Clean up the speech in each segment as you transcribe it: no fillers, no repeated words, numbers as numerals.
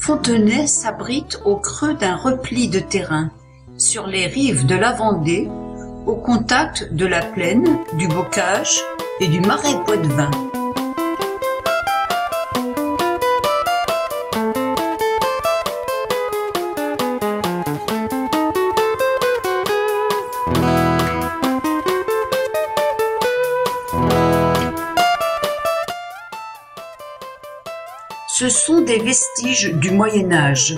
Fontenay s'abrite au creux d'un repli de terrain, sur les rives de la Vendée, au contact de la plaine, du bocage et du marais poitevin. Ce sont des vestiges du Moyen Âge.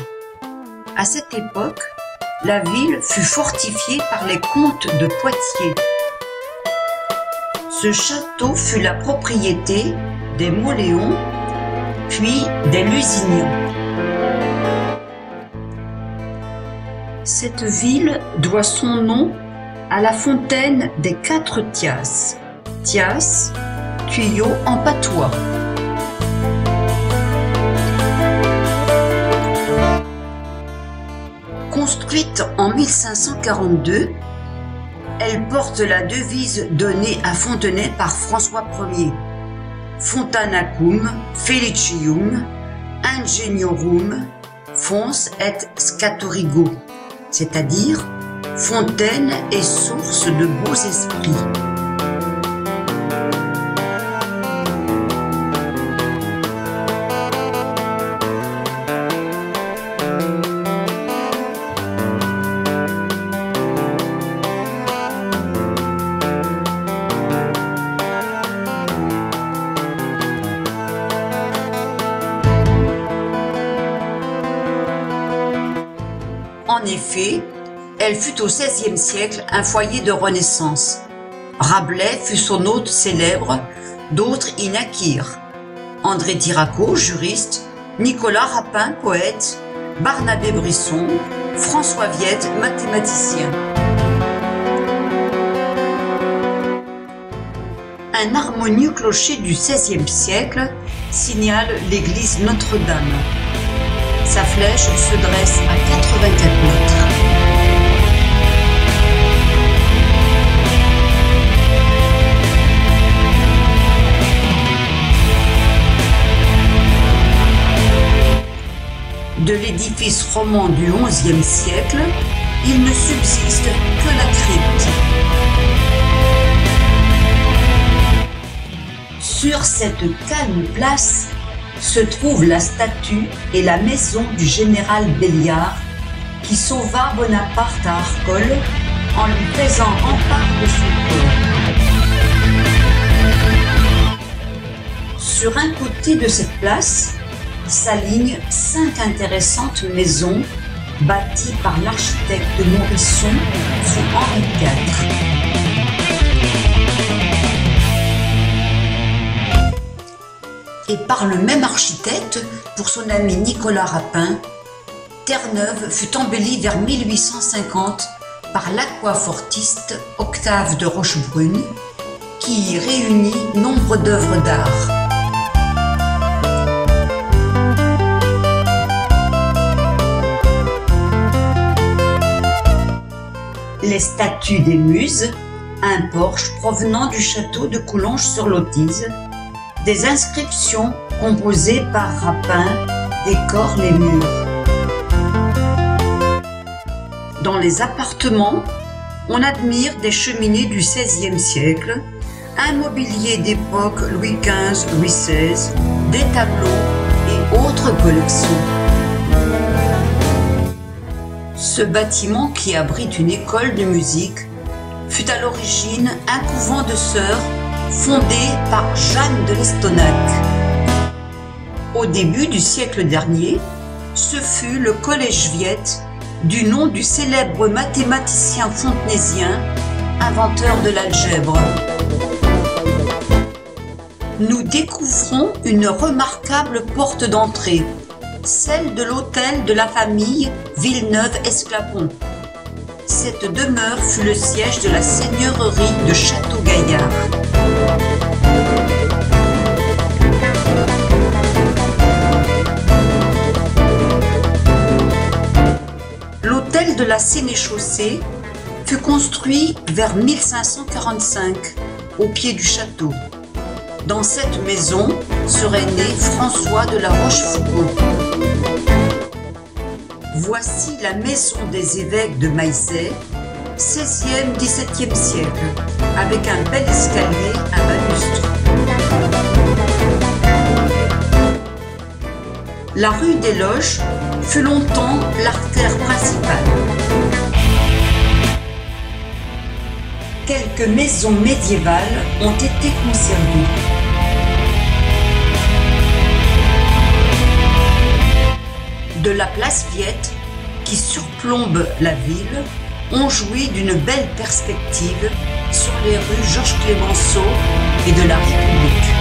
À cette époque, la ville fut fortifiée par les comtes de Poitiers. Ce château fut la propriété des Mauléons, puis des Lusignan. Cette ville doit son nom à la fontaine des 4 Thias. Thias, tuyau en patois. Construite en 1542, elle porte la devise donnée à Fontenay par François Ier: Fontanacum Felicium Ingeniorum Fons et Scatorigo, c'est-à-dire fontaine et source de beaux esprits. En effet, elle fut au XVIe siècle un foyer de renaissance. Rabelais fut son hôte célèbre, d'autres y naquirent. André Tiraco, juriste, Nicolas Rapin, poète, Barnabé Brisson, François Viète, mathématicien. Un harmonieux clocher du XVIe siècle signale l'église Notre-Dame. Sa flèche se dresse à 84 mètres. De l'édifice roman du XIe siècle, il ne subsiste que la crypte. Sur cette calme place se trouve la statue et la maison du général Belliard qui sauva Bonaparte à Arcole en lui faisant rempart de son corps. Sur un côté de cette place s'alignent 5 intéressantes maisons bâties par l'architecte Morisson sous Henri IV. Et par le même architecte pour son ami Nicolas Rapin, Terre-Neuve fut embellie vers 1850 par l'aquafortiste Octave de Rochebrune, qui y réunit nombre d'œuvres d'art. Les statues des Muses, un porche provenant du château de Coulonges-sur-Lotise, des inscriptions composées par Rapin décorent les murs. Dans les appartements, on admire des cheminées du XVIe siècle, un mobilier d'époque Louis XV, Louis XVI, des tableaux et autres collections. Ce bâtiment, qui abrite une école de musique, fut à l'origine un couvent de sœurs fondé par Jeanne de l'Estonac. Au début du siècle dernier, ce fut le collège Viète, du nom du célèbre mathématicien fontenaisien, inventeur de l'algèbre. Nous découvrons une remarquable porte d'entrée, celle de l'hôtel de la famille Villeneuve-Esclapon. Cette demeure fut le siège de la seigneurie de Château-Gaillard. L'hôtel de la Sénéchaussée fut construit vers 1545 au pied du château. Dans cette maison serait né François de la Rochefoucauld. Voici la maison des évêques de Maillezais, 16e-17e siècle, avec un bel escalier à balustre. La rue des Loges fut longtemps l'artère principale. Quelques maisons médiévales ont été conservées. De la place Viette, qui surplombe la ville, on jouit d'une belle perspective sur les rues Georges Clemenceau et de la République.